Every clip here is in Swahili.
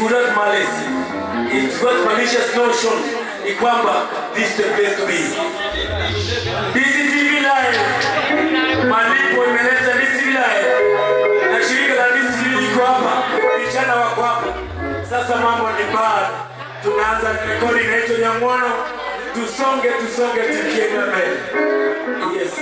got malice. It got malicious notion. Ni kwamba this is the place to be. DCTV live. Malibu imeleta DCTV live. Na shirika la DCTV liko hapa. Vijana wako hapa. Sasa mambo ni bad. Tunaanza rekodi inaitwa Nyamwano. Tusonge tukienda mbele. Yes.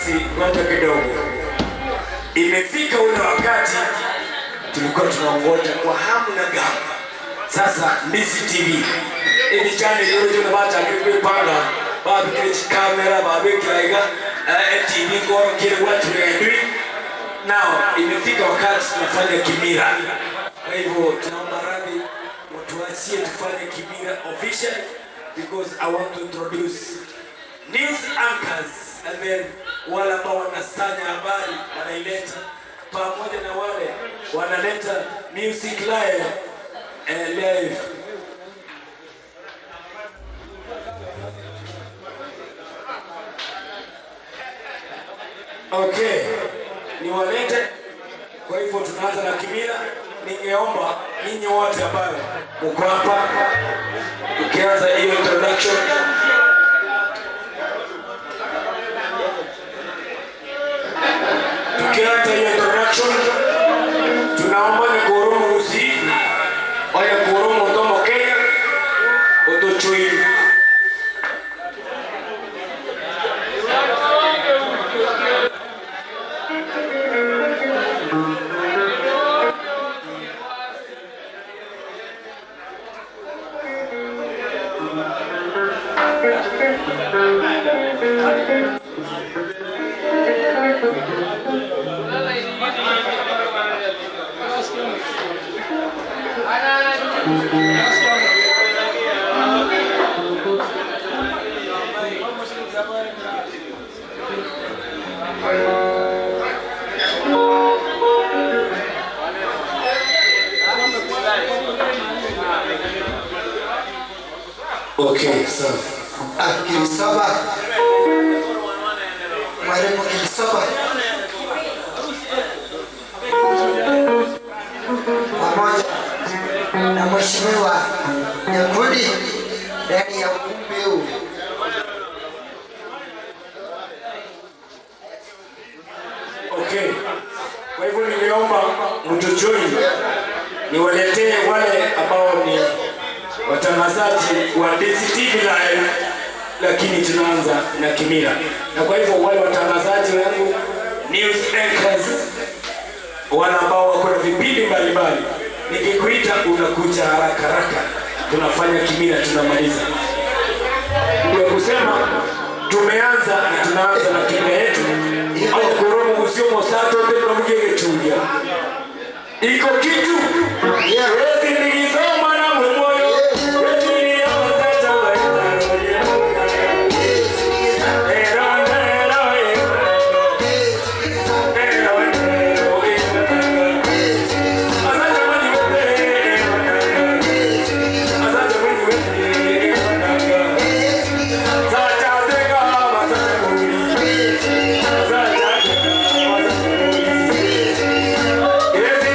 basi ngoja kidogo. Imefika ule wakati tulikuwa tunaongoja kwa hamu na gamu. Sasa Mbisi TV ini channel yote tunapata kupanga babu kile kamera babu kile TV ngoro kile watu wengi. Now imefika wakati tunafanya kimira. Kwa hivyo tunaomba radhi watuachie tufanye kimira official because I want to introduce news anchors and then wale ambao wanasanya habari wanaileta pamoja na wale wanaleta music live live. Okay, ni walete. Kwa hivyo tunaanza na kimila. Ningeomba ninyi wote ambao mko hapa tukianza hiyo introduction. Tukianza hiyo introduction tunaomba ni kurumu usi waya kurumu ndomo Kenya utochui. Okay, so Kilisaba Mwalimu Kilisaba pamoja na Mheshimiwa Nyakudi ndani ya ukumbi huu. Okay, kwa hivyo nimeomba mtujoin niwaletee wale ambao ni watangazaji wa DCTV live, lakini tunaanza na kimila. Na kwa hivyo wale watangazaji wangu news anchors wale ambao wako na vipindi mbalimbali, nikikuita unakuja haraka haraka, tunafanya kimila tunamaliza. Ndio kusema tumeanza na tunaanza na kimila yetu. Au koromo usio mosato ndio mgege chulia. Iko kitu wewe nilizoma na moyo. Yes,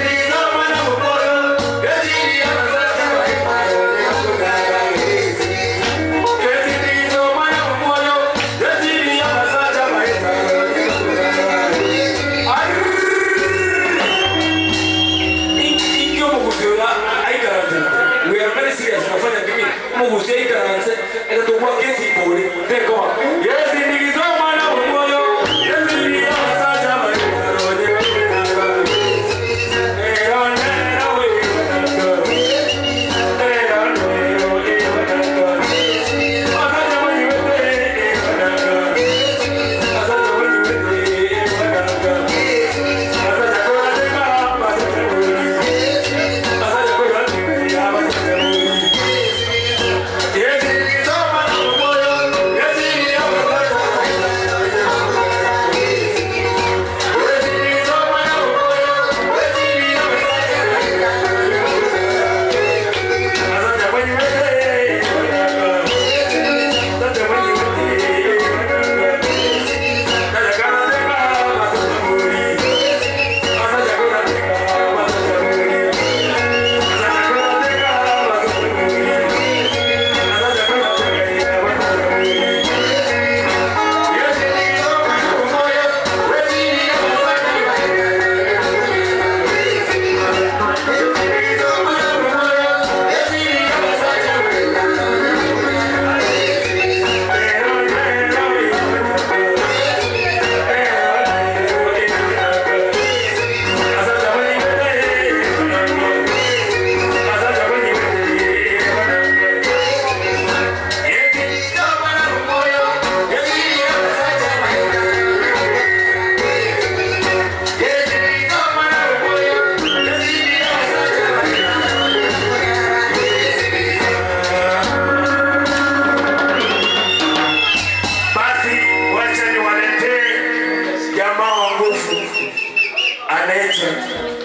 anaitwa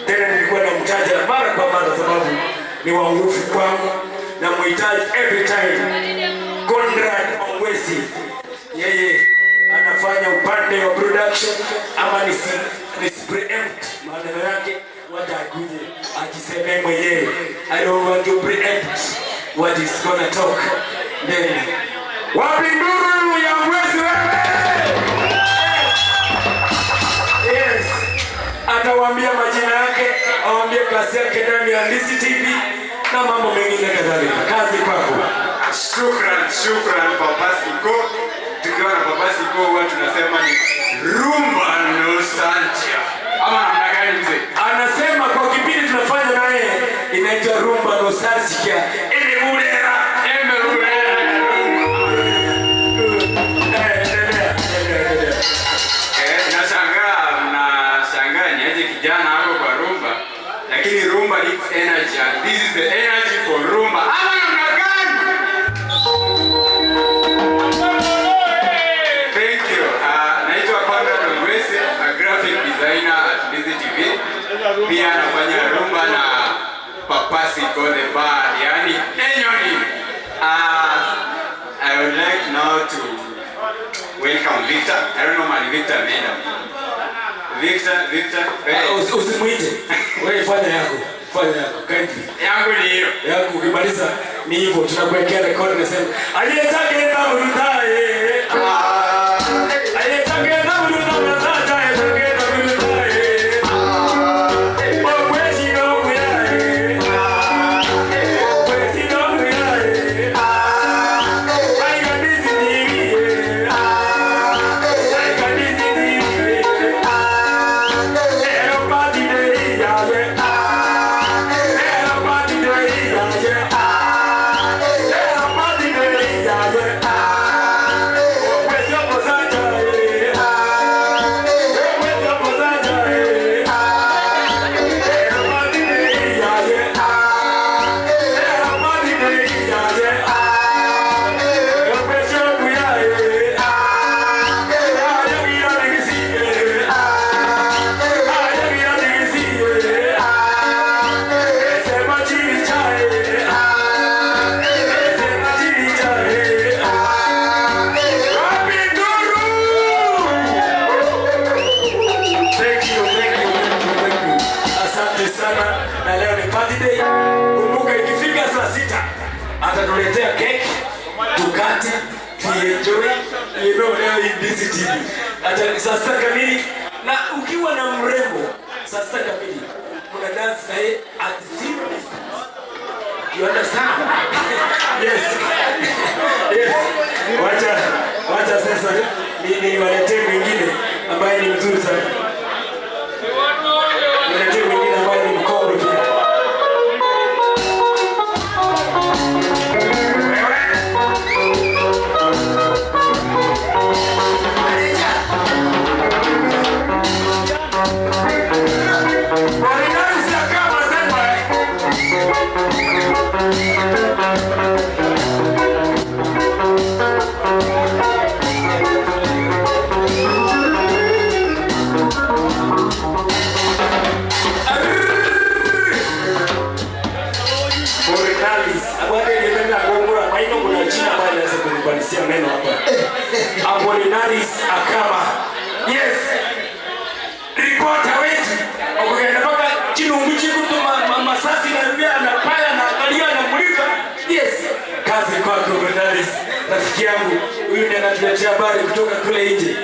tena, nilikuwa namtaja mara kwa mara sababu ni wa nguvu kwangu na muhitaji every time. Conrad Ongwesi, yeye anafanya upande wa production ama ni preempt maneno yake, wacha akuje akiseme mwenyewe. I don't want to preempt what is gonna talk. Then wapi nduru ya Ongwesi wewe? Yes, atawaambia majina yake, awaambie kazi yake ndani ya Lisi TV na mambo mengine kadhalika. Kazi kwako. Shukran Papa Siko. Tukiwa na Papa Siko huwa tunasema ni rumba nostalgia. Ama namna gani mzee? Anasema kwa kipindi tunafanya naye inaitwa rumba nostalgia. Nashangaa ni aje kijana hapo kwa rumba. Lakini rumba needs energy and this is the energy for rumba. Ama namna gani? Thank you. Naitwa Conrad Ongwesi, a graphic designer at Lisi TV. Pia anafanya rumba na Papa Siko the bar, yani Enyoni. I would like now to welcome Victor. I don't know my Victor name. Victor. Usimuite. Wewe fanya yako. Kindly. Yangu ni hiyo. Yangu ukimaliza ni hivyo, tunakuwekea record na sema aliyetaka enda urutae. Atatuletea keki, tukate, tuenjoy, leo hii Lisi TV. Hata sasa kamili, na ukiwa na mrembo, sasa kamili, kuna dance na yeye at the same distance. You understand? Yes. Yes. Wacha sasa ni walete mwingine ambaye ni mzuri sana. Walete mwingine ambaye ni mkongwe pia. Meno hapa. Apolinaris Akama. Yes. Reporter wetu. Okugenda mpaka Chilungu chikutuma masasi na mbia na paya na angalia na mulika. Yes. Kazi kwako Apolinaris. Rafiki yangu, huyu ndiye anatuletea habari kutoka kule nje.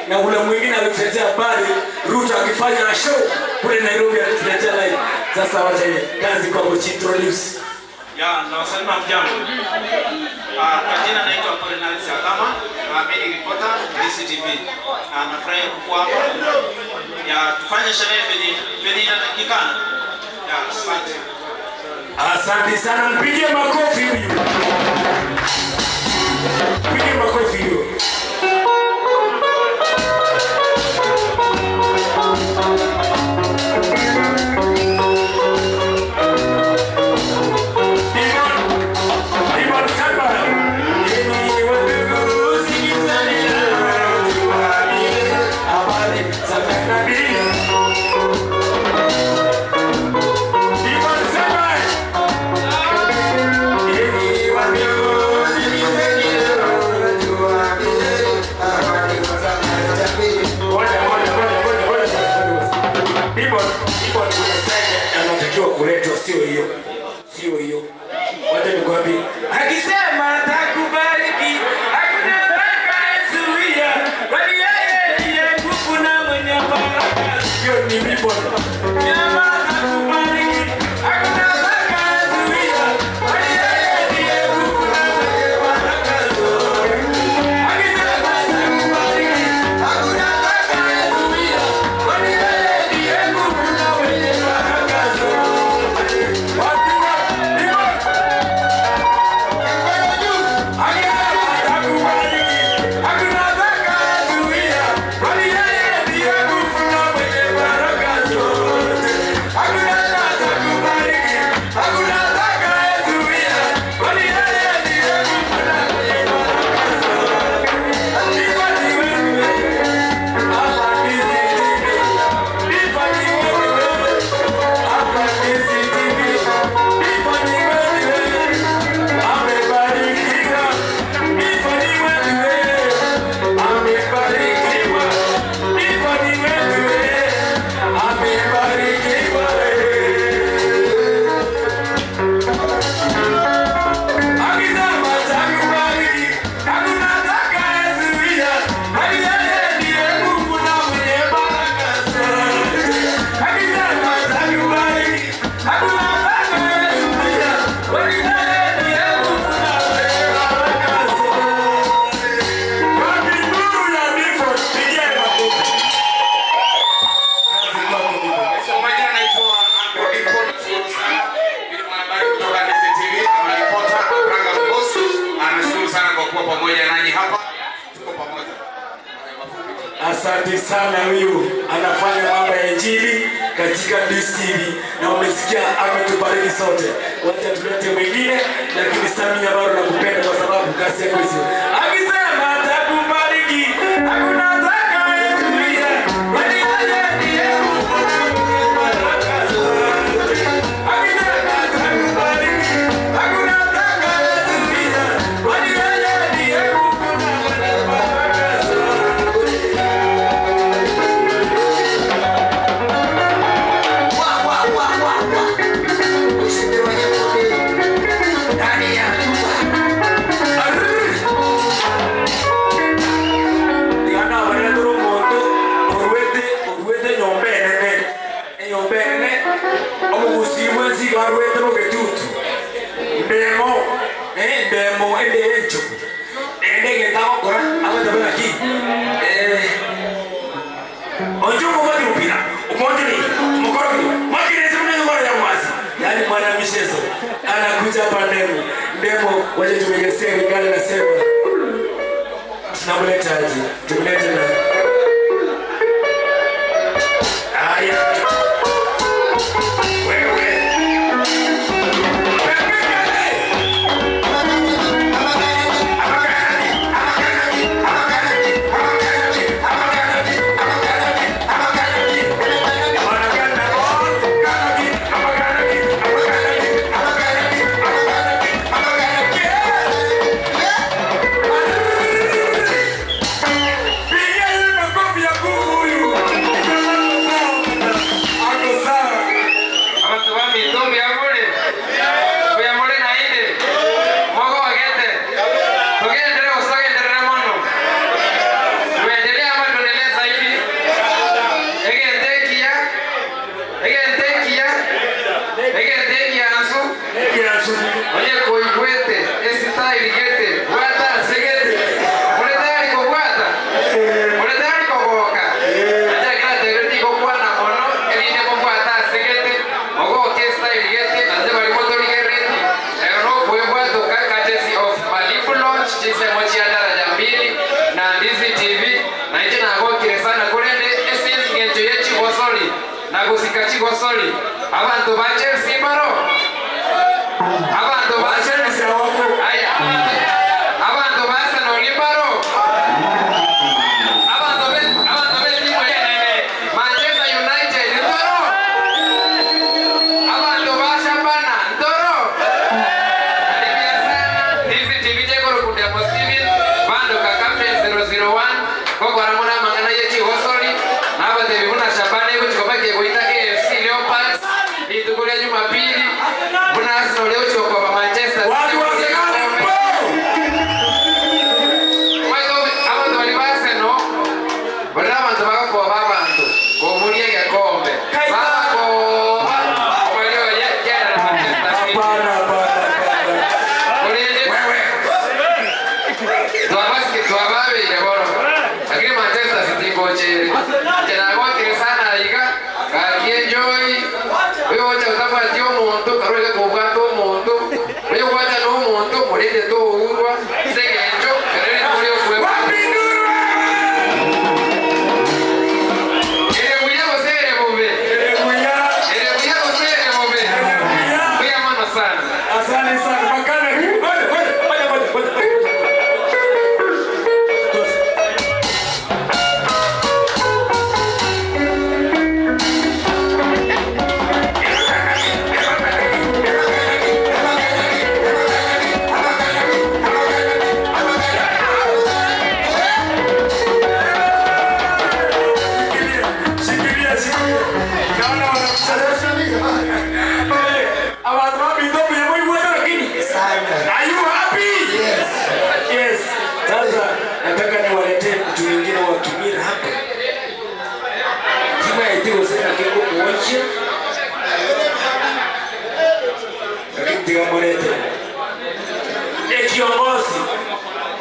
Na ule mwingine alituletea habari Ruto akifanya show kule Nairobi alituletea live. Sasa wacha kazi kwako introduce. Ya, nawasalimu mjambo. Kwa jina naitwa Coronel Sakama, mimi ni reporter Lisi TV. Nafurahi kuwa hapa. Ya, tufanye sherehe penye inatakikana. Ya, asante. Asante sana, mpigie makofi huyu. Mpigie makofi huyu. Ribbon kuna style anatakiwa kuletwa, sio hiyo. Sio hiyo. Wacha nikwambie. Akisema atakubariki, hakuna baraka zuia. Bali yeye ndiye nguvu na mwenye baraka. Hiyo ni ribbon. Nyama atakubariki, hakuna baraka zuia. Bali yeye ndiye nguvu na mwenye baraka zote. Akisema atakubariki, hakuna baraka zuia. Bali yeye ndiye nguvu na mwenye baraka zote. Asante sana, huyu anafanya mambo ya injili katika DSTV na umesikia ametubariki sote. Wacha tulete mwingine, lakini Samia bado nakupenda kwa sababu kazi yako hizo. Akisema atakubariki, hakuna atakayezuia. Bali yeye ndiye Mungu mwenye baraka zote. Akisema atakubariki, hakuna atakayezuia. Bali yeye ndiye Mungu mwenye baraka zote. Waje tumegesea Ngale nasema tunamletaje? Tumlete na haya wewe abantu ba Chelsea baro abantu ba Chelsea aya abantu ba Arsenal baro abantu be timu ya Manchester United baro abantu ba Shabana ndoro alipia sana hizi TV jego kudia positive bando ka captain 001 kwa ramona mangana yechi hosoli na abate bibuna Shabana yuko chikobake kuitake abantu bagakuba abantu komulie gakombe bako walio jana na Manchester City wewe tuwababe bora lakini Manchester City ngoje tena kwa kile sana iga kakienjoy wewe wacha utapatia umuntu karole kubwato umuntu wewe wacha no umuntu mulinde to urwa segenjo karele muri okwe Asante sana makana kiongozi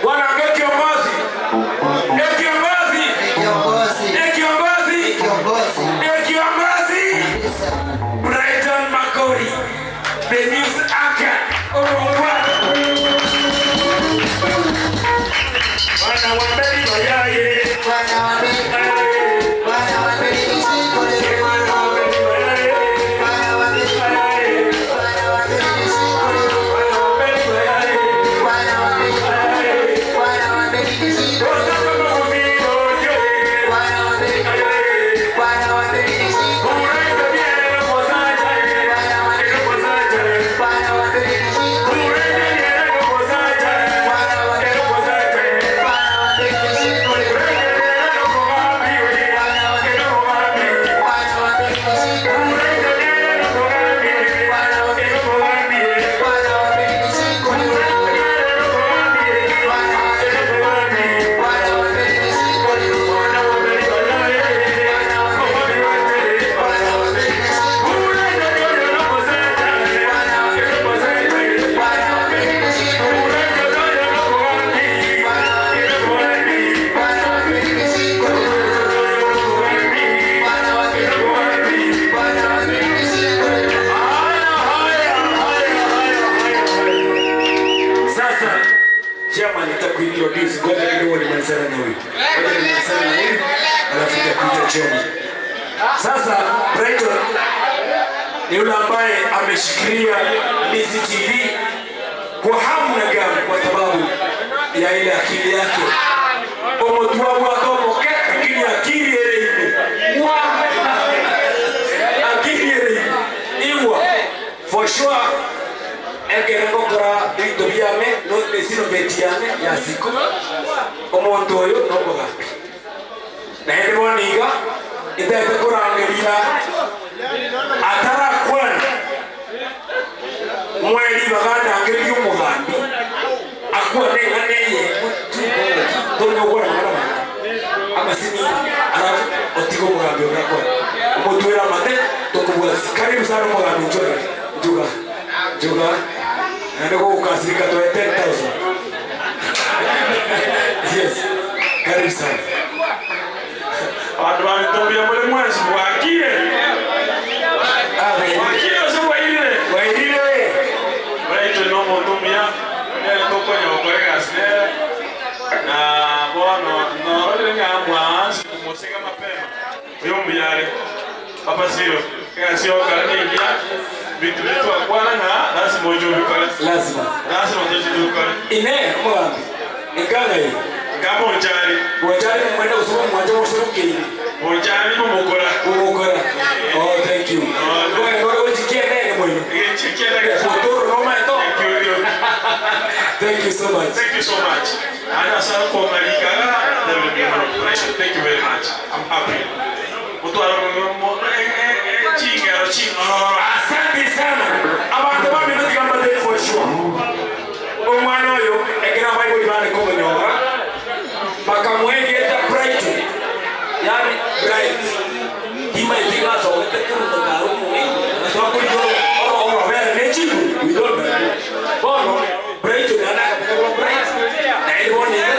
bwana ange kiongozi Brighton Makori the news anchor bwana wambeli bayaye Sasa Brighton ni yule ambaye ameshikilia TV kwa hamu na gamu kwa sababu ya ile akili yake. Omotua kwa tomo lakini akili ile ile. Akili ile iwa for sure egerengokora bito byame no nesino betiane yasiko omuntu oyo nokoga na hele boniga ite kurangeria atara kwana mweli baganda angerio mugambi akwa ne ye tono kwa mara amasini ara otigo mugambi ngakwa mutwera mate tokubula karibu sana mugambi juga ndio ukasirika to 10,000 yes karibu sana watu wanatambia mole mwezi wakie sio waile Brighton no motumia ndio tokonya okwega sne na bono no ile ngamwa kumoseka mapema yombi yale papa sio sio karibia vitu vitu akwana na lazima ujue lazima ujue ine mwambi ikanga hii kama unjali mwenda usoma mwanja usoma kile unjali mumukora oh thank you wewe ujikie nene mwenye ujikie nene futuro no mato thank you so much ana sana kwa malika thank you very much I'm happy mutwara mo Chingero asante sana abantu babi ndio kamba de for sure omwana oyo egera bible bane ko nyoga bakamwegeta Brighton yani Right. He might think us all the Karumu. So we don't wear nature. We don't wear. Bono, break to the break. Everyone is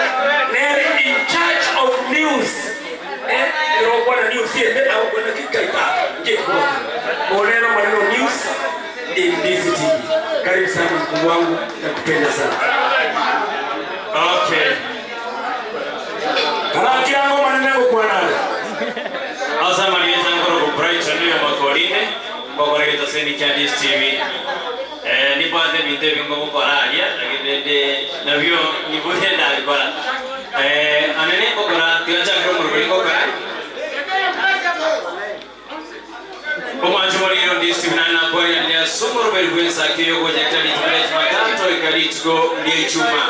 in charge of news. And you don't want to news here. I want to get maneno news in DCTV. Karibu sana mkuu wangu na kupenda sana. Okay. Karaki yangu maneno kwa nani? Asa maliza ngoro ku bright ndio makoline. Kwa leta seni cha DCTV. Ni pande binde bingo kwa radia lakini navyo ni botenda alibara. Anene kwa tiacha kwa mruliko kwa Omajumolino DCTV na kwa ya sumoro belwenza kiyo kwa jaktari Jumatatu ikalitiko ndiye chuma.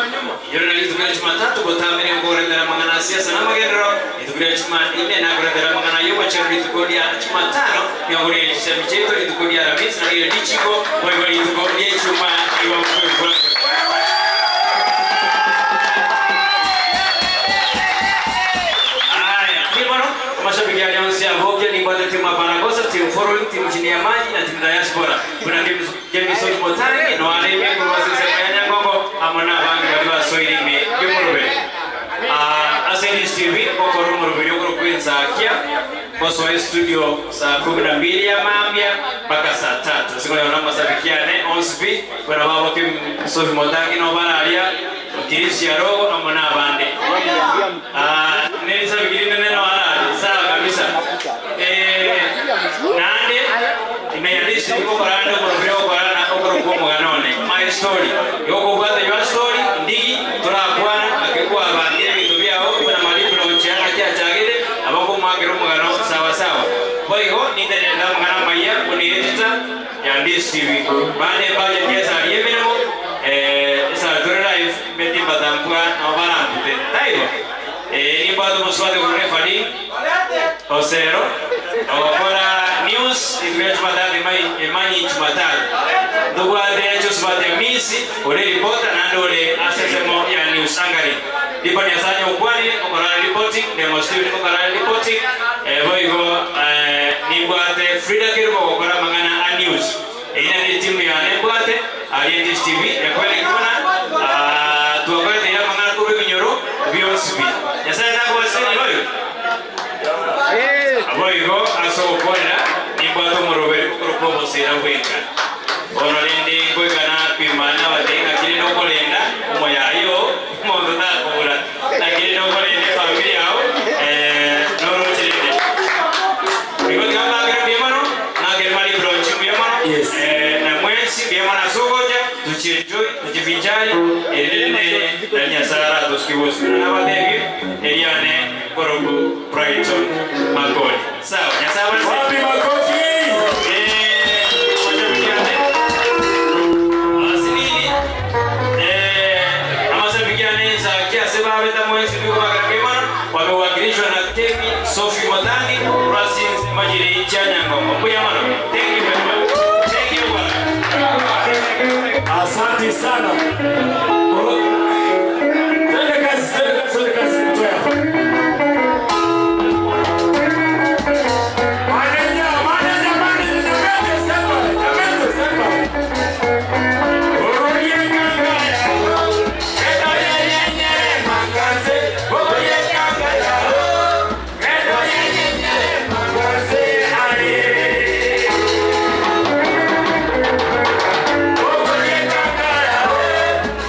Yoro nalitiko Jumatatu botamene ngore ndara mangana siasa na magendero itukira chuma ine na ngore ndara mangana yoba chari tukodia Jumatano yongore ya michezo itukodia Alhamisi na ile lichiko kwa hivyo itukodia chuma iwa kwa mashabiki ya Alliance ya Boke ni mbade timu Banagosa, timu Following, timu chini ya maji na timu Diaspora. Kuna game sodi motangi no aleme kwa sasa ya Ngongo amana bangi waliwa soiri me yumurube. Aseni TV kwa rumurube yokoro kwenza kia kwa soe studio saa 12 ya mambia mpaka saa 3. Siku leo namba sabikiane on speed kwa baba kim sodi motangi no banalia kirisi ya roho amana bande. Nilisa bikini neno sawa kabisa. Nande imeandisi kwa baranda kwa video kwa baranda kwa mwanone. My story. Yoko bata your story ndigi turakwana akikuwa bandie vitu vyao kuna Malibu na nchiana kia chagile abako mwagero mugano sawa sawa. Kwa hiyo nitaenda mwana maya kuni editor ya DCTV. Bande baje jesa yemeno sa live meti batampua na barambute. Taiwa. Ni bado mswade kwa fadi Osero okora news ikuya Jumatatu imani Jumatatu ndugu ade Josephat Misi ole reporter na ndole asesemo ya news angari ndipo ni asanya ukwani okora reporting demo studio okora reporting boigo ni bwate Frida Kirbo okora mangana a news ina ni timu ya Nebwate Alliance TV ya kweli kuna tuokore tena mangana kube Kinyoro BOSB yasa na kwa sini loyo Aboigo aso kwenda ni bwato morobere ko bosera wenga ono lindi kwekana pimana watenga kile no kolenda moyayo mondo na kula na kile no kolenda familia yao noro chinde iko kama kama biemano na germani bronchi biemano na mwezi biemana sogoja tuchienjoy tujivinjari elene na nyasara tuskiwos na wadegi eliane korogo Brighton Magoli. Sawa, nyasaba Wapi makofi? Asinini amasabikiane za kiasi bawe ta mwezi kwa kakemana wamewakilishwa na Temi Sophie Motangi Racing Majiri Chanyango. Mbuya mano. Thank you very much. Thank you bwana. Asante sana. Twende kazi kutoa.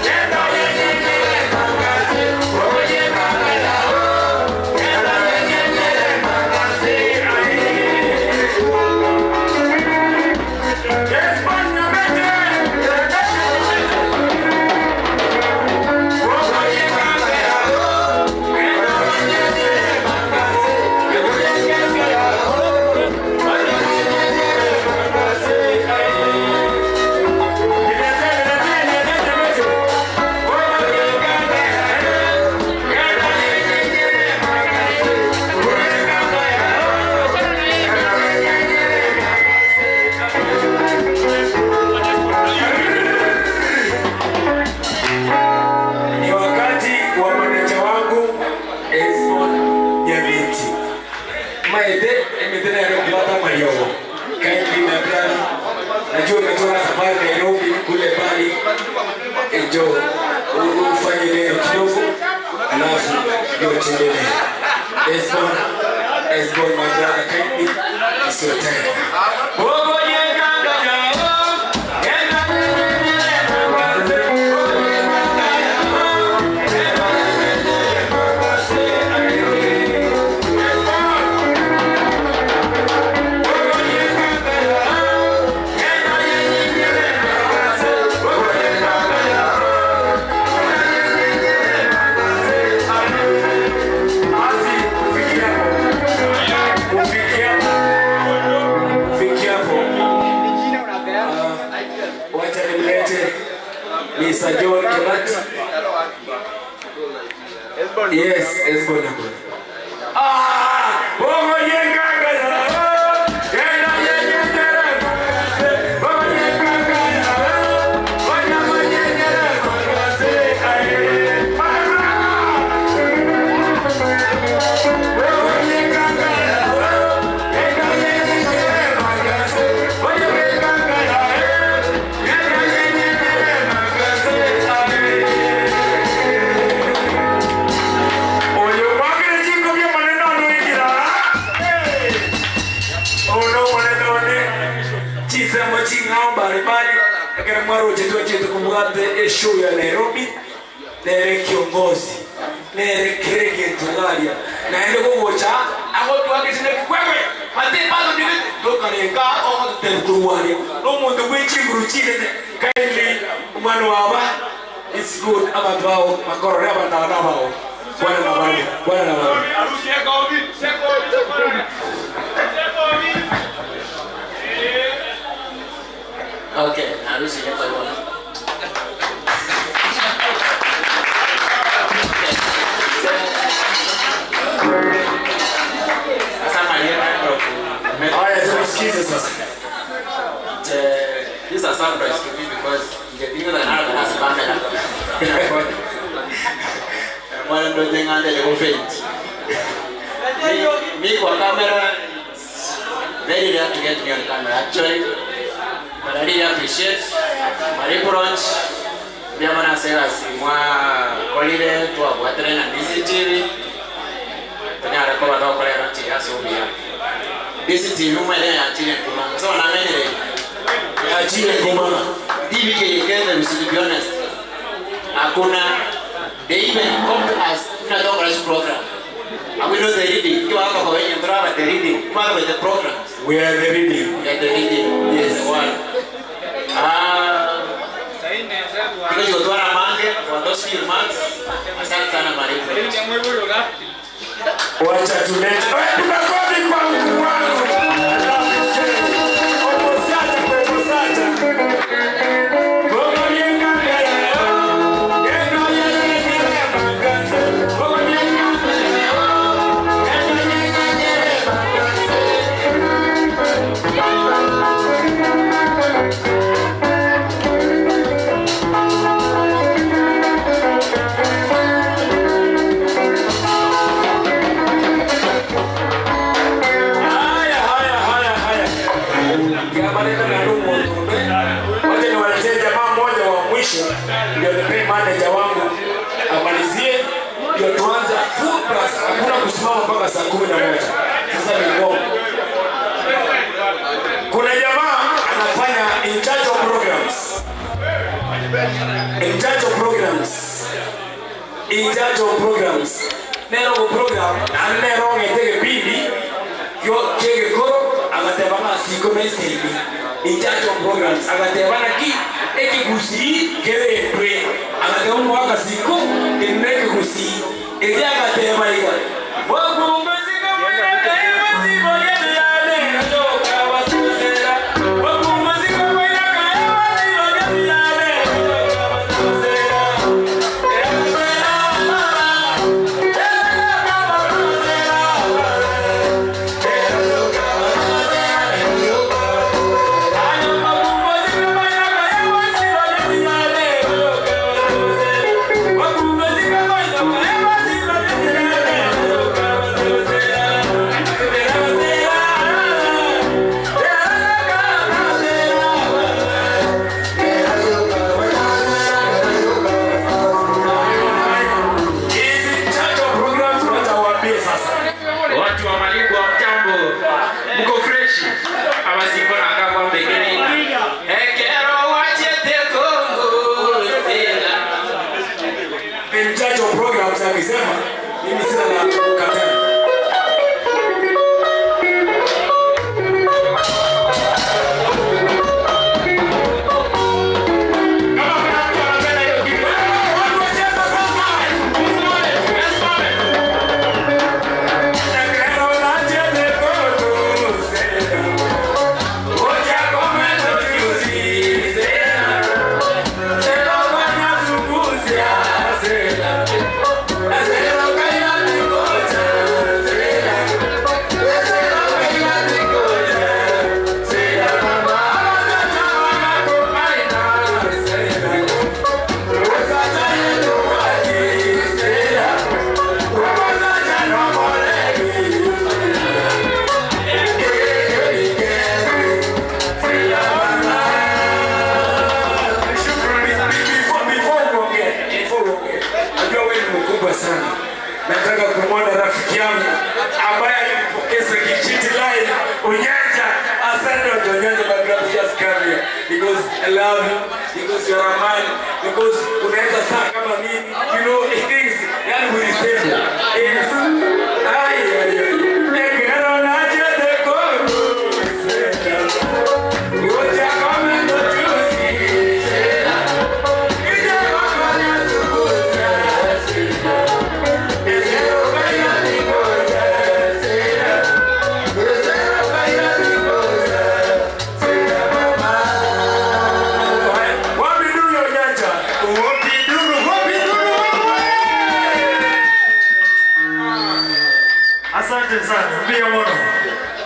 Yeah. maete emetena ya kupata Mario. Kaini na brani. Najua umetoka safari Nairobi kule Bali. Enjoy. Ufanye leo kidogo. Alafu ndio tuendelee. Esbon my brother Kaini. It's your time. Bogo yekanga yao. Mr. John Kemat. Yes, it's good. Bogo yekanga yao. Yena yekere. Bogo yekanga yao. Wana yekere magase aye. Bogo yekanga yao. Yena yekere magase. Wana yekanga yao. Yena yekere magase aye. Oyo bagere jingo bya maneno nuigira. Ono maneno ne. Chisemo chingao mbalimbali. Akana mwaro chetu kumugate show ya Nairobi. Nere kiongozi. Nere kirege tunalia. Naende kugocha. Ako tuwake sine kwewe. Mate bado ndiwe. Doka nenga. Omo tuterutuwani. No mundu wichi nguruchine. Kindly. Umano waba. It's good. Abantu wao. Makoro. Reba na wao. Bwana na wao. Bwana na wao. Okay, harusi ni kwa bwana. Sasa Mariana ndio. Haya, tusikize sasa. This is a surprise to me because the thing that I have is camera. Mwana ndio tengande le faint. Me kwa camera very rare to get me on camera actually. But I really appreciate Malibu launch. Bia mana sera si mwa kolile tu abuatre na DCTV. Tanya rekoba do kole launch ya Sobia. DCTV mwele ya chile kuma. So na mene Ya chile kuma. DBK again to be honest. Hakuna they even come to us in a doctor's program. And we know the reading. You are going to have the reading. Part of the programs. We are the reading. We are the reading. Yes, one. Because you are a man for those few months. Asante sana Malibu. Wacha tulete. Tunakopi kwa mkuu wangu. Ndio nipe manager wangu amalizie ndio tuanze full plus, hakuna kusimama mpaka saa 11. Sasa ni ngoma. Kuna jamaa anafanya in charge of programs. In charge of programs. Nero program anero ngete bindi yo chege koro agateba masiko mesiri. In charge of programs agateba na ki ekigusi kere pre agateba mwaka siko eneke gusi edia agateba iga wabu muzika mwana kaiwa zibo yetu yale ndoka wasuzera wabu muzika mwana kaiwa zibo yetu yale ndoka wasuzera Mko fresh. Abasiko na kwa mbegeni. Ekero wachete Kongo sela. In charge of programs akisema mimi sina la kukataa. Nataka kumwona rafiki yangu ambaye alipokeza kijiti live Unyanja. Asante watu Unyanja, but God just come here because I love you, because you're a man, because unaweza saa kama mimi, you know things yani we respect. Yes. Ekero na jede Kongo sela. Ngoja kama ndo juzi sela. Ija kama nyasukuza sela. Asante sana, pia mono.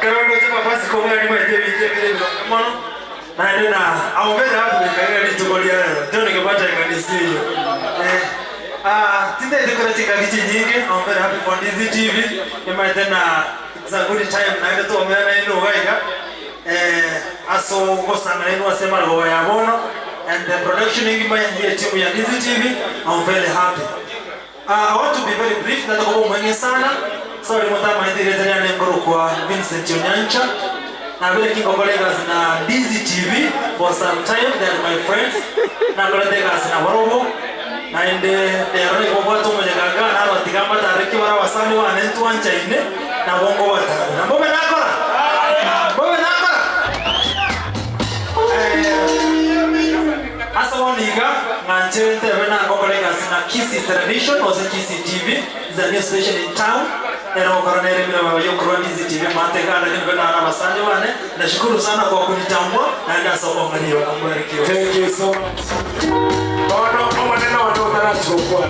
Karondo chapa basi kwa mwani mwa TV mono. Na ndio aombea hapo nikaenda nitukolia leo. Ndio nikapata kanisa hiyo. Tinde dekora tika vitu nyingi, aombea hapo kwa Dizi TV. Kama tena it's a good time na ndio tumeana ino waiga. Aso ngosa na ino asema roho ya mono and the production ingima ya timu ya Dizi TV. I'm very happy. I want to be very brief na kwa mwenye sana. Sorry mtama hizi Tanzania ngoro kwa Vincent Onyancha na vile kingo colleagues na Dizi TV for some time. They are my friends na colleagues na warobo na ende they are kwa watu mmoja gaga na watigamba tariki wala wasani wa nentu wancha ine na bongo watano na mbona nakora asa woniga nganje tebe na colleagues na Kisi Television or Kisi TV is a new station in town. Ero koronere mimi baba yo Dizi TV mateka na basanje wane. Nashukuru sana kwa kunitambua na ndio soko ngaliwa ambarikiwa. Thank you so much. Bono maneno wanotaka chukua.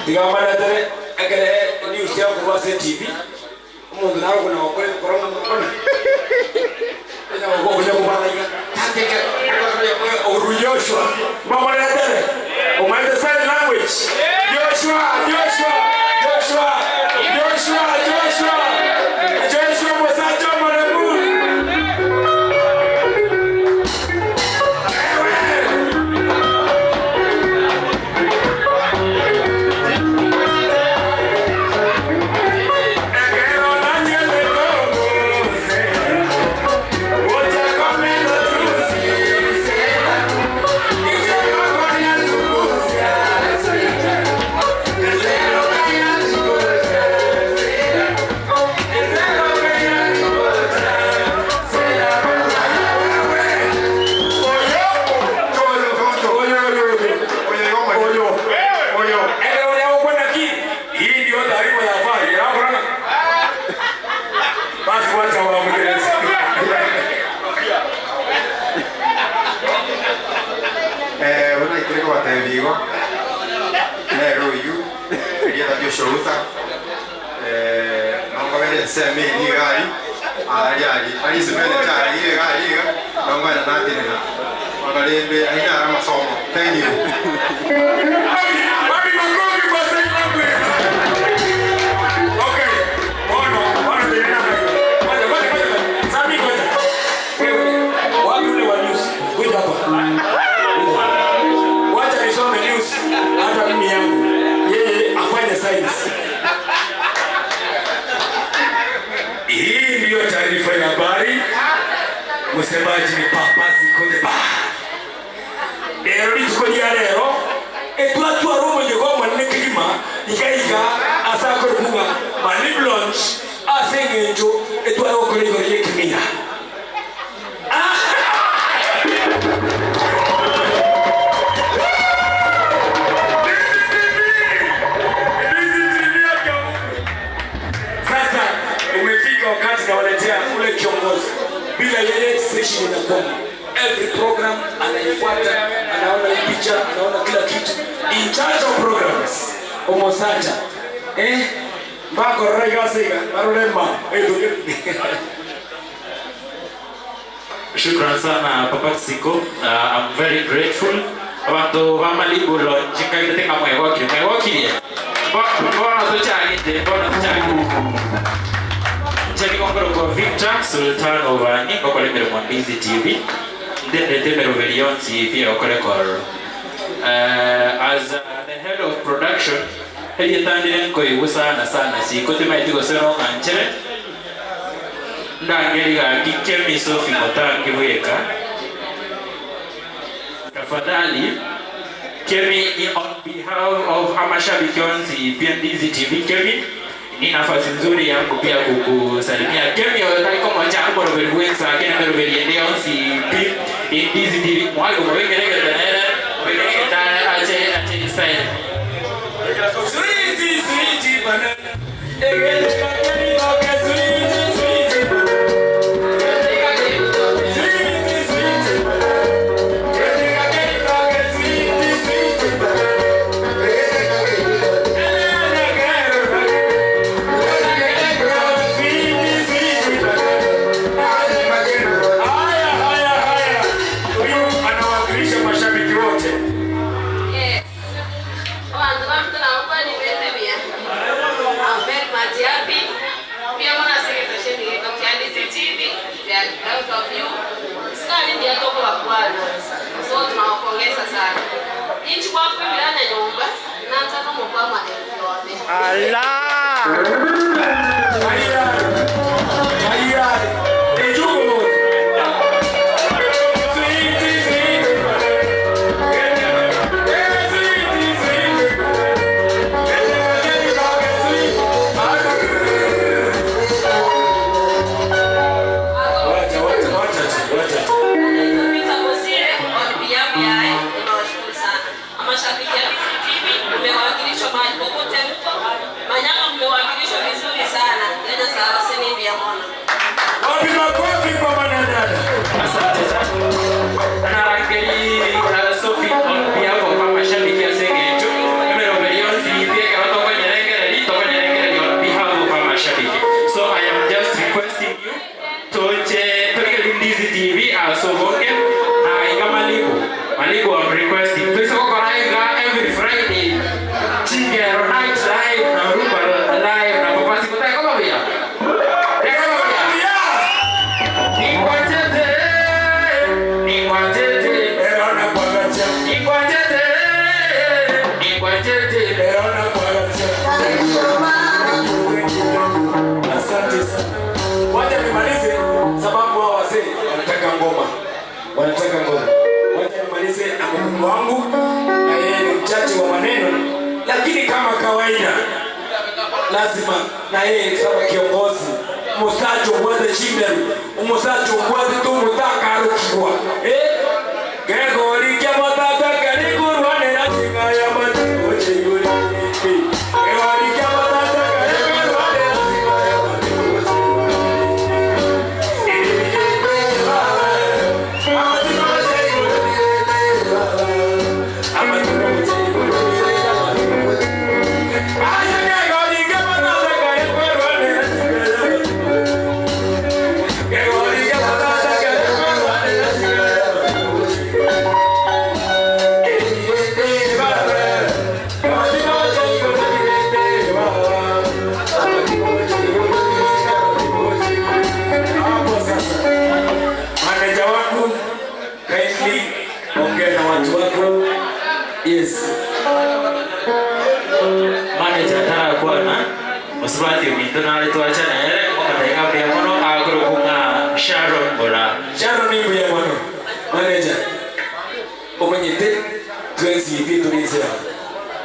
Digamana dare agere news ya kwa TV. Mungu nao kuna wakole korona mkono. Ina wako kuja kubana higa. Takeka Joshua. Mama dare. Umaende sign language. Joshua mwasacho Malibu. Thank you. taarifa ya habari. Msemaji ni Papasi Konde Bar. Lero nitukolia lero etwatu arumo nyego manne kigima ikaiga asako ruga Malibu launch asengenjo etwaro kole kole kimina. Sasa umefika wakati na waletea ule kiongozi bila yeye station inakuwa every program anaifuata, anaona picha, anaona kila kitu. In charge of programs Omosacha Marco Regasiga Marulema. Shukran sana Papa Siko. I'm very grateful. Abantu wa Malibu launch kaitenga mwewakili. Bona tuchangite. Cheki kwa Victor Sultan Ovani kwa lemero Mwandizi TV. Ndende temero Velionsi pia okole kwa as the head of production heli tandile nko iwusa sana si kote maitigo sero kanchere ndangeli ga kikemi Sophie Motangi weka tafadhali Kemi on behalf of Amashabiki Onsi PNDZ TV Kemi ni nafasi nzuri yangu pia kukusalimia Kemi yotaiko mwachango Robert Wensa kena Robert Yende Onsi PNDZ TV mwalimu mwengelege tenere mwengelege tana ache isaye Sweetie banana egele kakeni oke sweetie banana Malibu, I'm requesting. Please every Friday. Chingero night live na rumba live na Papa Siko tayo kama vya. Ni kwatete. Erona kwa gacha. Ni kwatete. Erona kwa gacha. Asante sana. Wacha nimalize sababu hao wazee wanataka ngoma. Wacha nimalize na mkuu wangu na yeye ni mchache wa maneno, lakini kama kawaida lazima na yeye kama kiongozi musacho mwende Chingero, musacho mwende tu mutaka arukwa. Gregori kia matata karibu rwane na chinga ya matu chiguri. Gregori kia matata karibu rwane na chinga ya matu Manager tara kwa na Musbati minto na leto acha na yere kwa katenga pia mono agro Sharon Bora. Sharon ni mbuya mwana. Manager. Omanyete twensi vitu nizera.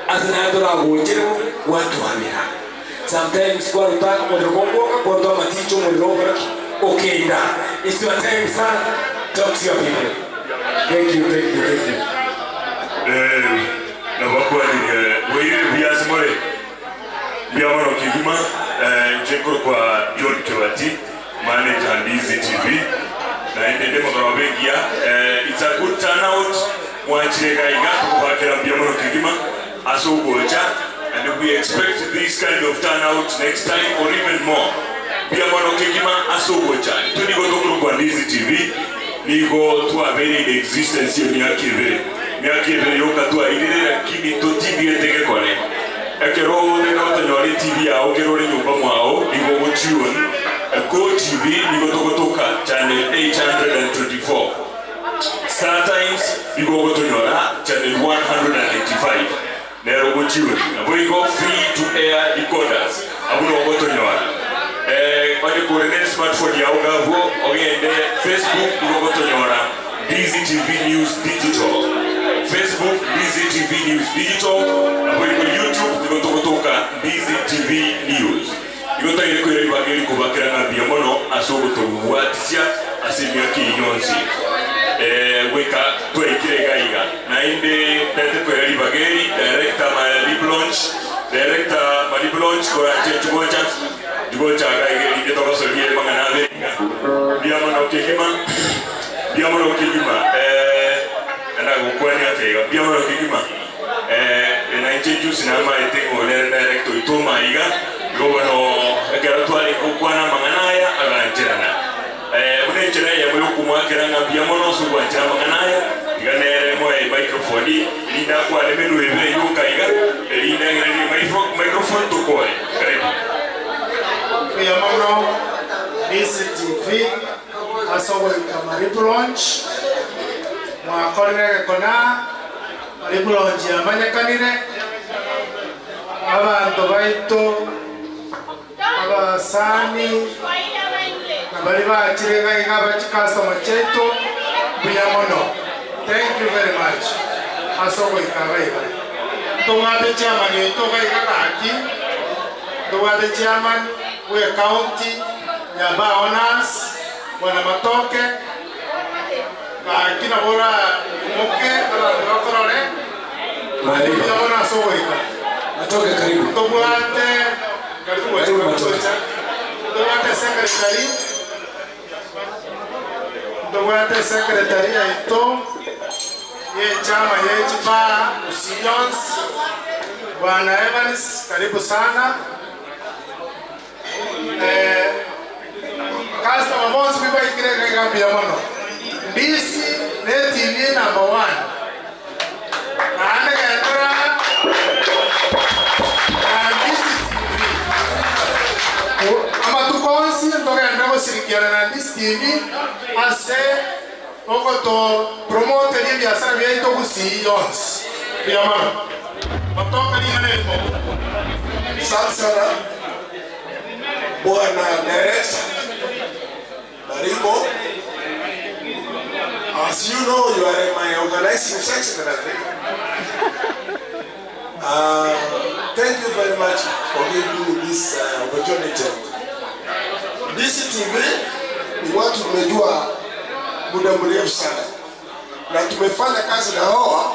Asana dola wojero watu hamira. Sometimes kwa rutaka mudrogongo kwa ndo maticho mudrogongo. Okay, it's your time, son. Talk to your people. Thank you. Na bakwani wewe biasi mole. Biamaro kigima Chingero kwa John Kewati, manager Ndizi TV. Na endele mwabengia it's a good turnout. Mwachirega igato kubakira biamaro kigima asogocha, and we expect this kind of turnout next time or even more. Biamaro kigima asogocha. Tunigo tokuru kwa Ndizi TV. Nigo tuwa very in existence yo miaki ebere yoka tuwa ilile lakini to TV etege kone ekero nena otanyori TV yao kero re nyumba mwao nigo gochion Go TV nigo tokotoka channel 824 sometimes nigo gotonyora channel 185 nero gochion abo nigo free to air decoders abo no gotonyora kwani kurene smartphone yao gavo ogende Facebook nigo gotonyora Busy TV News Digital. Facebook Busy TV News Digital. Hapo iko YouTube niko tokotoka Busy TV News. Niko tayari kuelewa bageri kubakira na biamono asogo tobuwatisya asimya kinyonzi. Weka tuekire gaiga. Na inde tete kuelewa bageri director Malibu launch kwa Jugocha gaigeri kitoka solie mangana lenga. Biamono kigima ana gukwani atega biamono kigima na introduce na ma etengo le director itoma iga gono ekera twali kukwana manganaya aganjerana unenjera ya moyo kumwakira na biamono so kwanjira manganaya iganere mo microphone linda kwa le menu ebe yuka iga linda ngani microphone to koi karibu biamono DCTV asogo Malibu launch mwakorere kona Malibu launch yamanyakanire abantu baito abasani nabali bakirega igaba customer cheto biamono. Thank you very much. Asogo ikabaiba tongate chairman yeto gaigaki tongate chairman we county Nyaba honors wana matoke kina bora moke ala dokorore Malibu wana sogoika matoke karibu tobwate karibu tobwate secretary ito ye chama ye chipa Usiyons bwana Evans karibu sana customer wants people ikireka ikambia mono BC TV number 1 na anagendera na BC TV ama tukonsi ntogendera kushirikiana na BC TV ase okoto promote ni biashara byaito Usiyons bya mono matoka ni hanepo sasa bwana director Malibu, as you know, you are in my organizing section. Thank you very much for giving me this opportunity. This TV ni watu tumejua muda mrefu sana na tumefanya kazi na hawa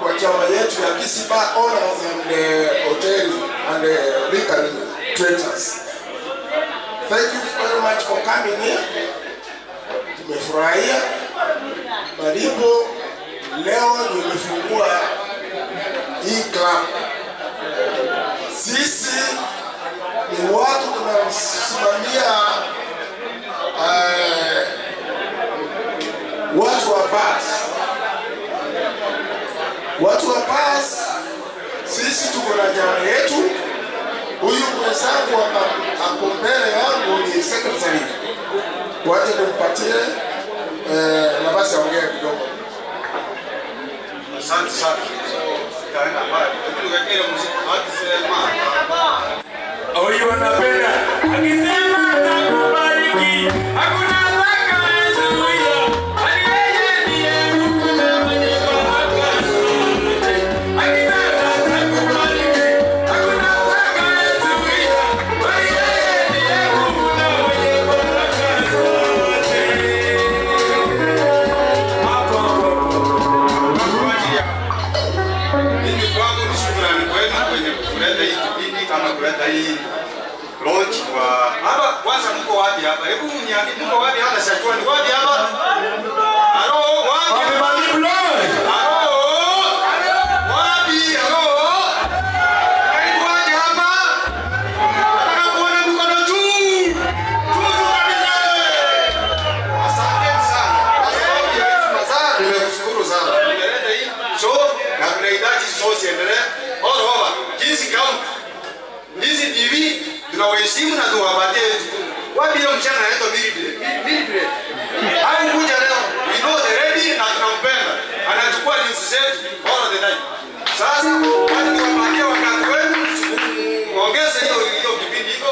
kwa chama yetu ya Kisiba Owners and Hotel and Liquor Traders. Thank you very much for coming here. Tumefurahia Malibu leo nimefungua hii club. Sisi ni watu tunasimamia watu wa basi. Sisi tuko na jana yetu. Huyu mwenzangu ako mbele yangu ni secretary. Waje nimpatie nafasi ya ongea kidogo. Asante sana. Kaenda mbali. Tukakile muziki akisema. Huyu anapenda. Akisema atakubariki. Hakuna launch wa hapa. Kwanza mko wapi hapa? Hebu mniambie mko wapi hapa? Sasa ni wapi hapa? Halo, wapi? Malibu launch. Halo. Wapi? Halo. Karibu waje hapa. Nataka kuona mkono juu. Juu kabisa. Asante sana. Asante, nimekushukuru sana. Nimeleta hii show na tunahitaji show siendelee. Bora jinsi kama hizi TV tunawaheshimu na tuwapatie jukumu. Wapi leo mchana anaitwa Malibu. Au kuja leo. We know the ready na tunampenda. Anachukua news zetu all the time. Sasa watu tuwapatie wakati wenu. Ongeza hiyo kipindi hiko.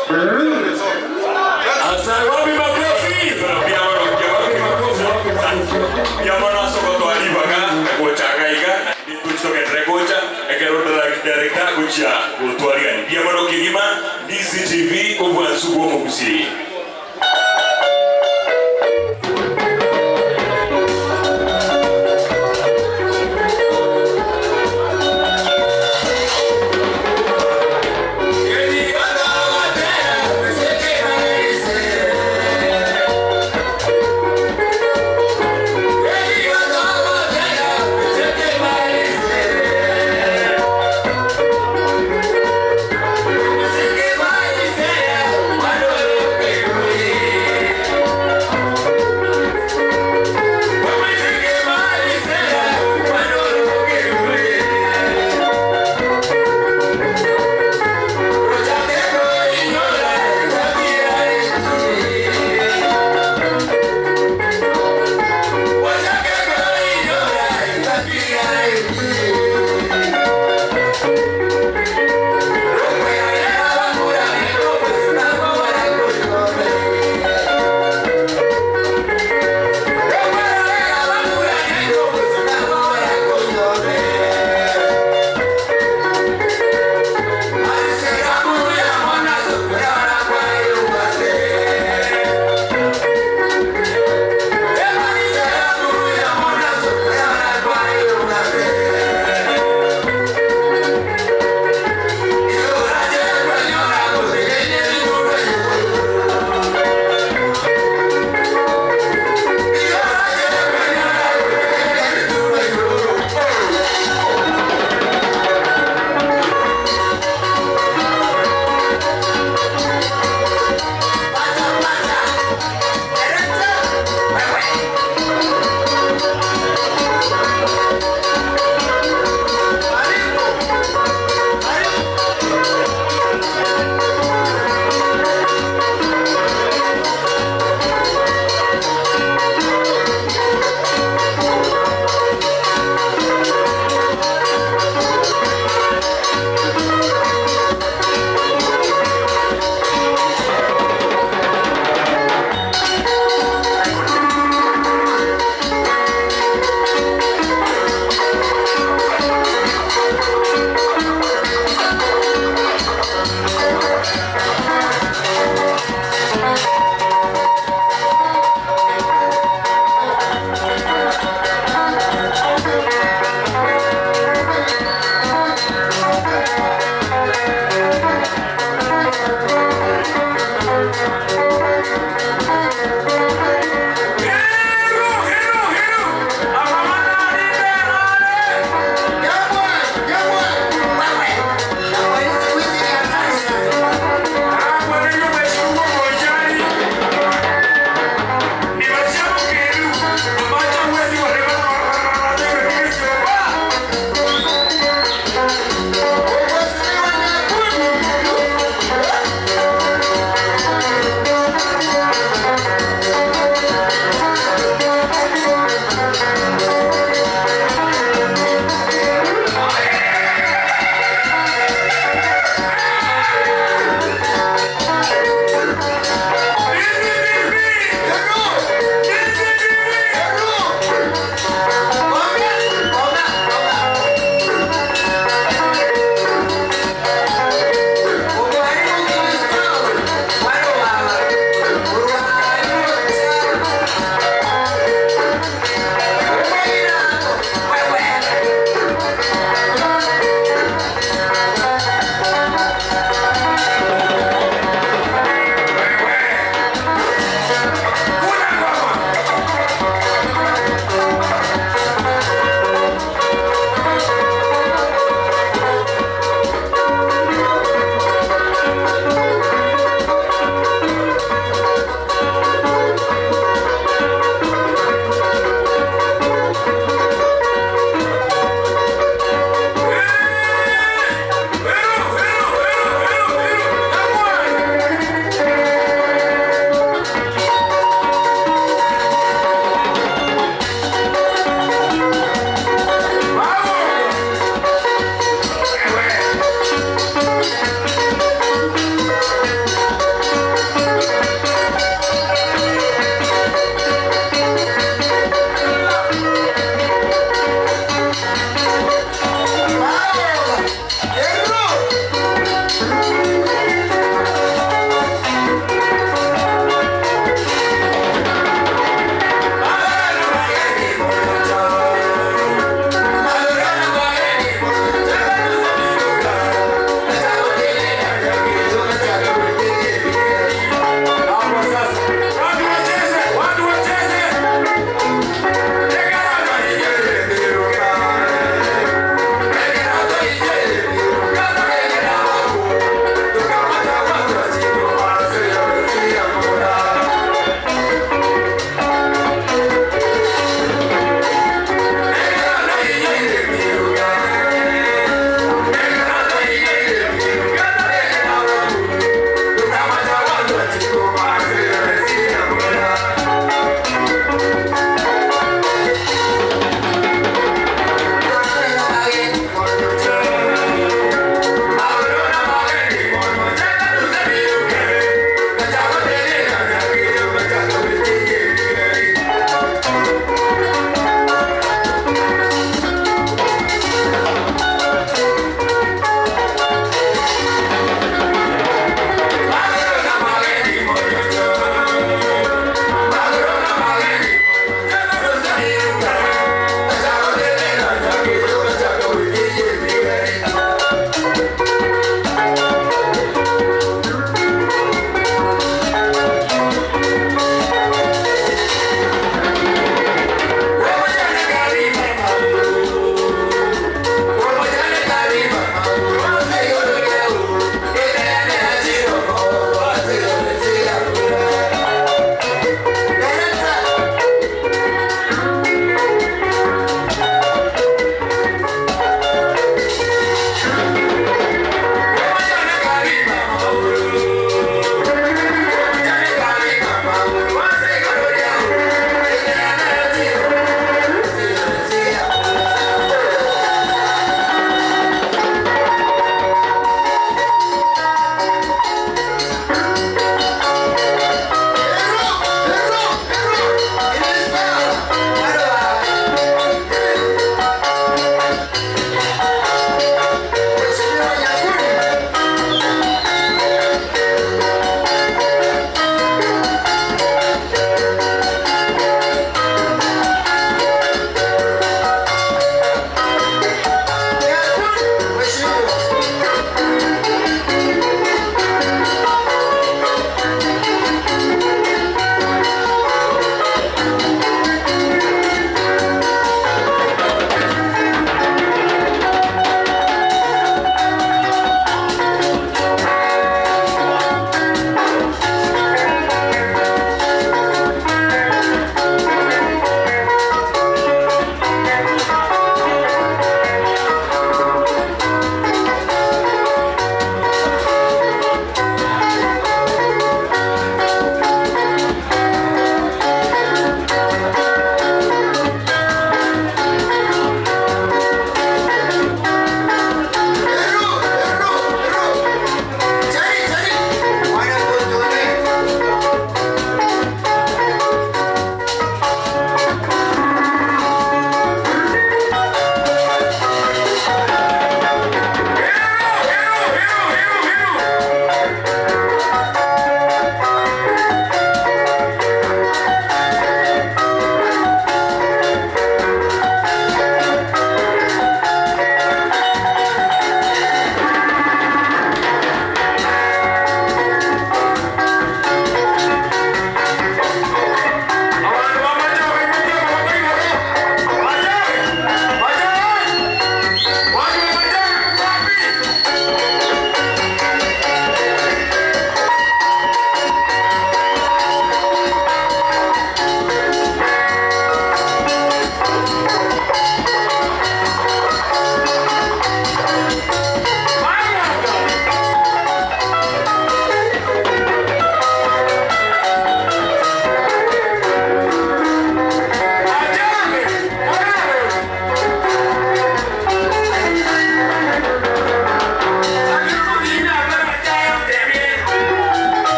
Asante wapi makofi? Pia wapi makofi? Pia mwana soko alibaga kuchanga iga ni tuchoke rekocha ekeroda director kucha gutwari gani. Pia mwana kigima DCTV kubwa sugo mugusi. Hey!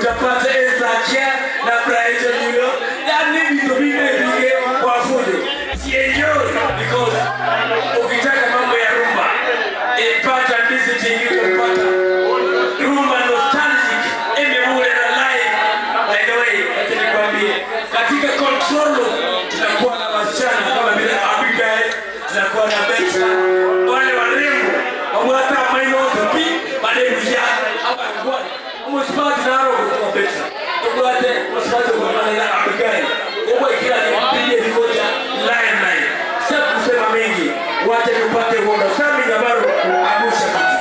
utapata Ezakia na Brian Junior. That name is to be kwa fujo. Chingero because ukitaka mambo ya rumba ipata visiting utapata rumba nostalgic imebule na live. By the way, acha nikwambie katika control room tunakuwa na wasichana kama vile Abigail, tunakuwa na Betsa, wale warembo wamwata maino zopi bale mjia hapa kwa msipati na roho kwa Betsa tukwate msipati kwa maana Abigail kwa kila mpige vimoja line sasa kusema mengi wacha tupate uono sami na baro abusha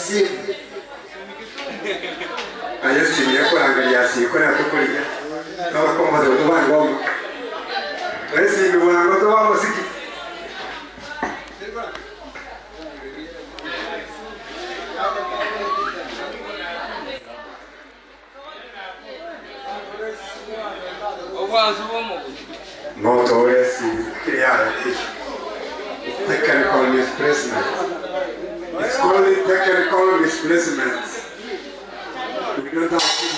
simu. Ayesi yako angalia siku na kukulia. Kama kama ndo wangu. Ayesi ni wangu ndo wa muziki. Moto esse criar technical misplacement. It's called technical misplacement. We don't have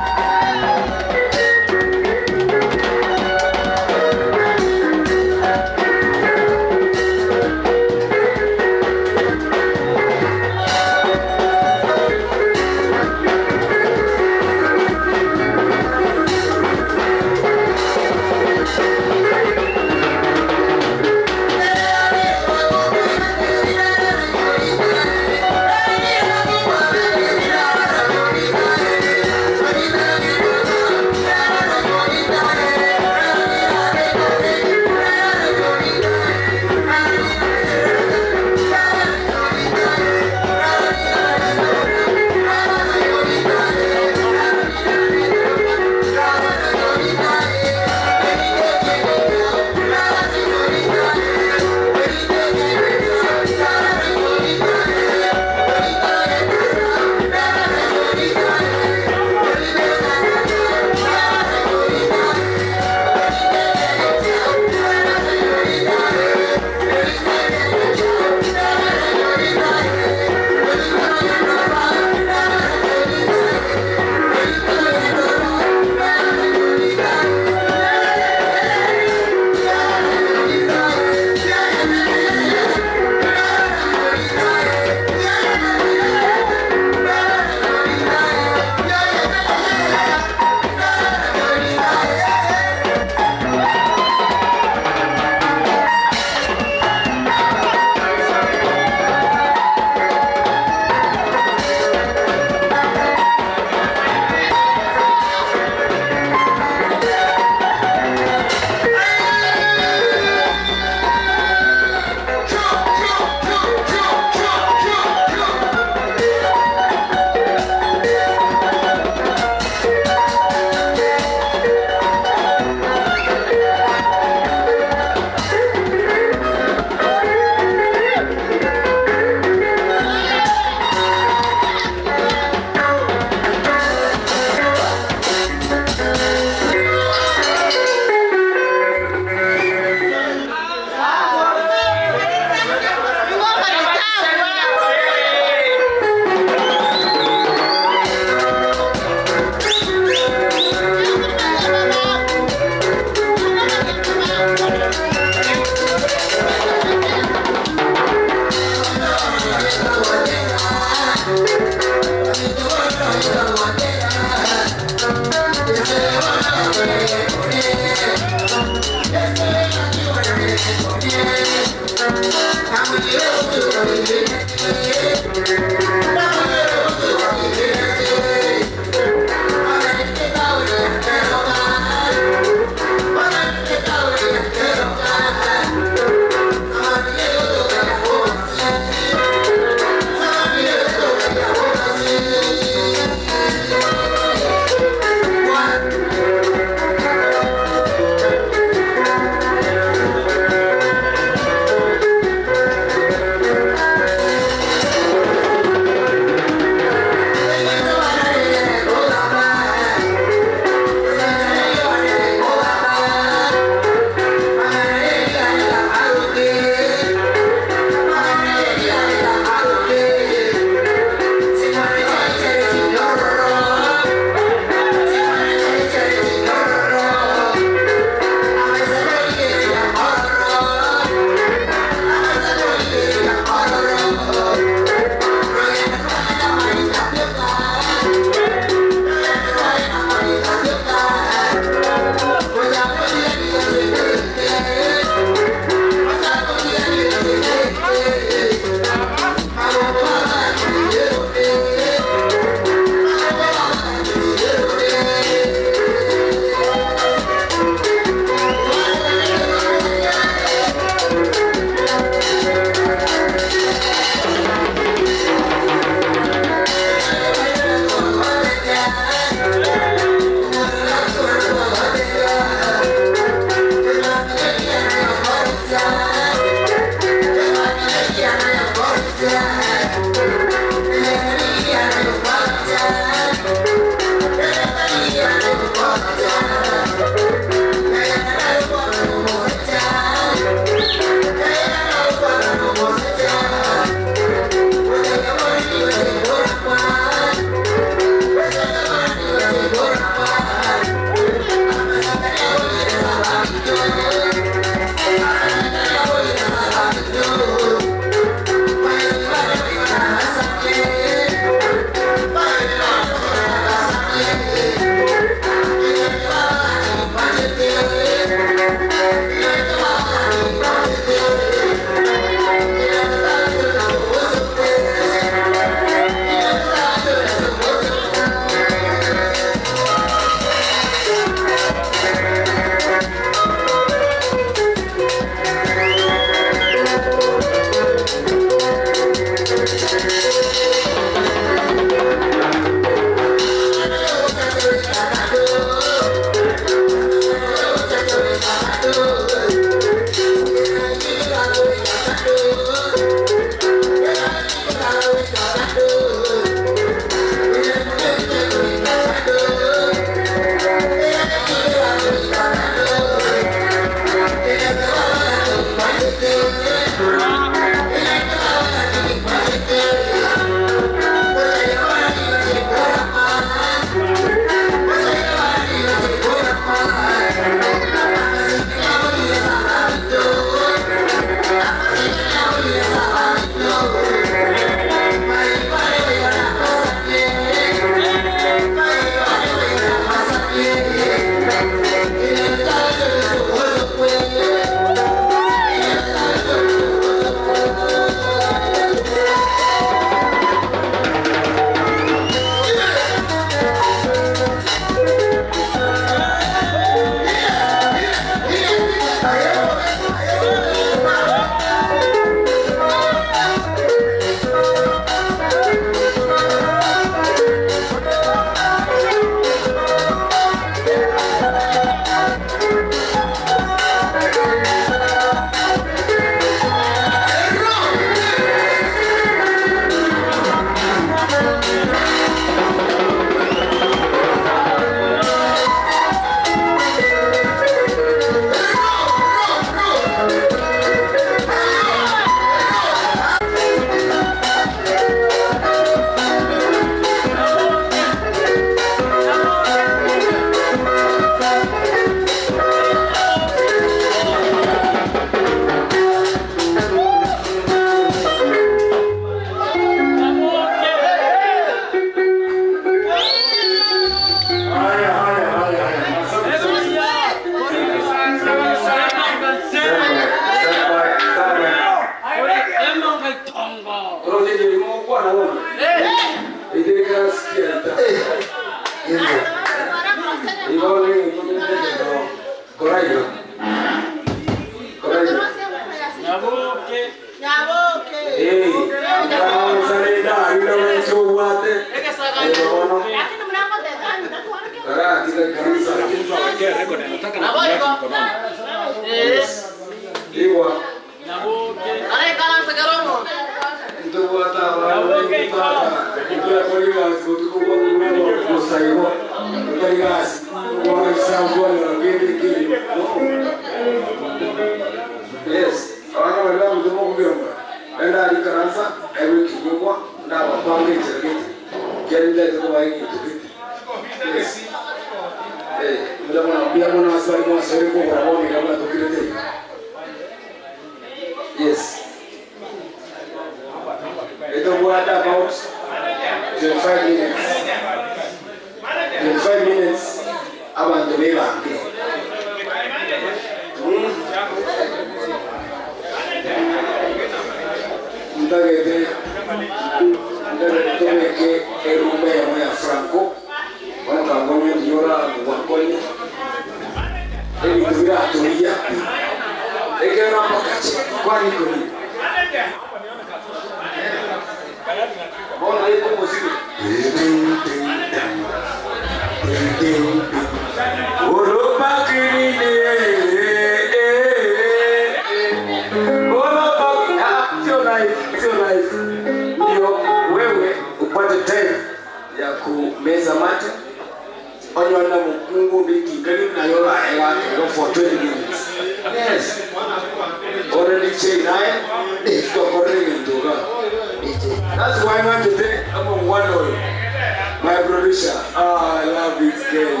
I love this game.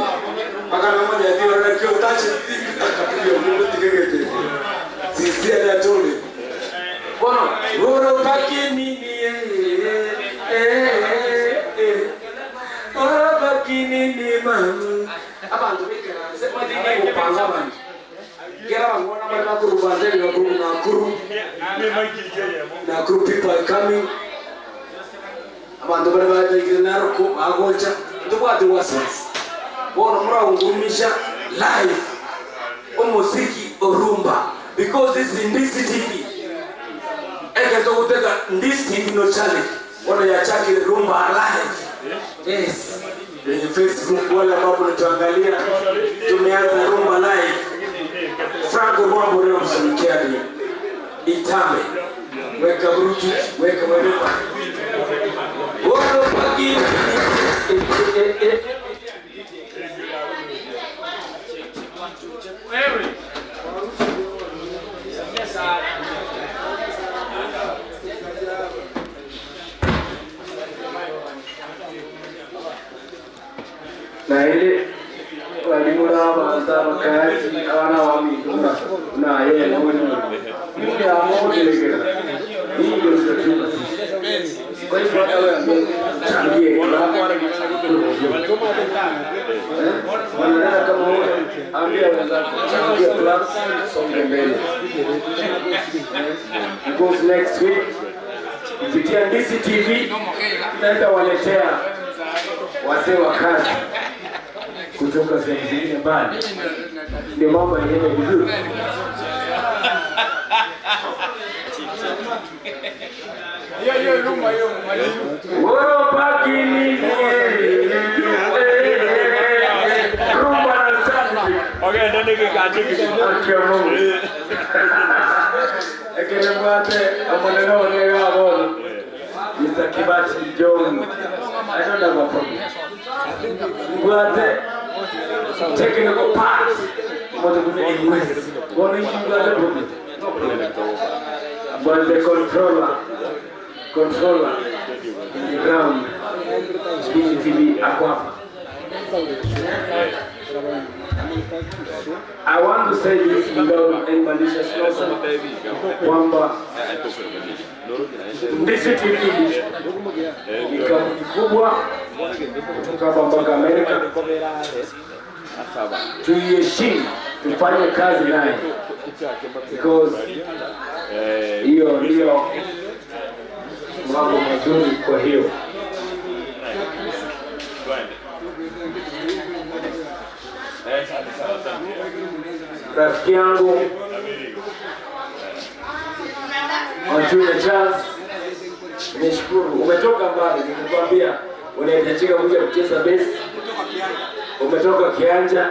na group bandeli na group na group people are coming abantu bari baje naroko agocha ndubwate wasens bona muraungumisha live umuziki orumba because this is in this TV eketo kuteka this TV no challenge ona ya chaki rumba live yes kwenye Facebook wala ambapo natuangalia tumeanza rumba live Franco Rwambo leo msamikiani Itame weka brutu weka werepa Wolo pagi na ile walimura baza makazi abana wamidura na yeye ngoni ile amodelegera hii ndio tunachukua kwa hivyo hata wewe changie wanataka kama wewe ambia wenzako changie plus songe mbele because next week kupitia DCTV tunaenda waletea wazee wa kazi kutoka sehemu zingine mbali, ndio mambo yanaenda vizuri. Hiyo lumba hiyo Malibu. Woro paki ni rumba na sasa. Okay, ndio nikikaje kidogo. Ekele mwate amoneno ne ngabo. Mr. Kibati John. I don't have a problem. Mwate technical parts what to do in West. What is the problem? But the controller in the ground DCTV aqua. I want to say this without any malicious kwamba DCTV ni kampuni kubwa kutoka hapa mpaka Amerika. Tuiheshimu, tufanye kazi naye because hiyo ndio mambo mazuri. Kwa hiyo rafiki yangu Antuna Charles, nishukuru umetoka mbali. Nimekwambia unahitajika kuja kucheza bass, umetoka Kianja.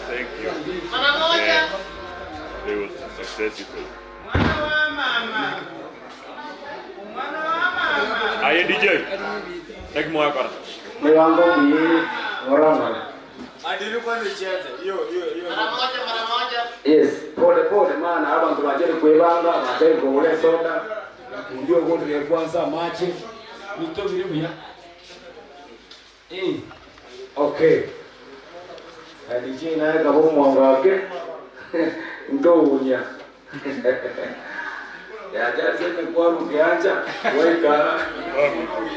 Thank you. It was successful. Aye DJ. Take more car. Ni wango bi ngoranga. Adiru kwa nicheze. Yo. Mara moja. Yes, pole maana abantu bajeri kwebanga, bajeri kule soda. Ndio ngondo ya kwanza machi. Nito biribuya. Okay. DJ naye kabo mwango wake. Ndo unya. Ya jaje ni kwa rukianja, weka.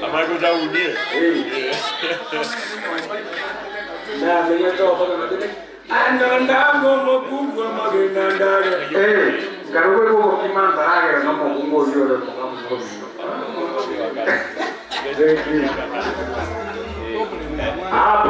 Amago za udie. Na mwenye toa kwa madeni. Andandango mokubwa magena ndare. Karugwe kwa kimanda hage na mokungo yoro kwa mkono. Happy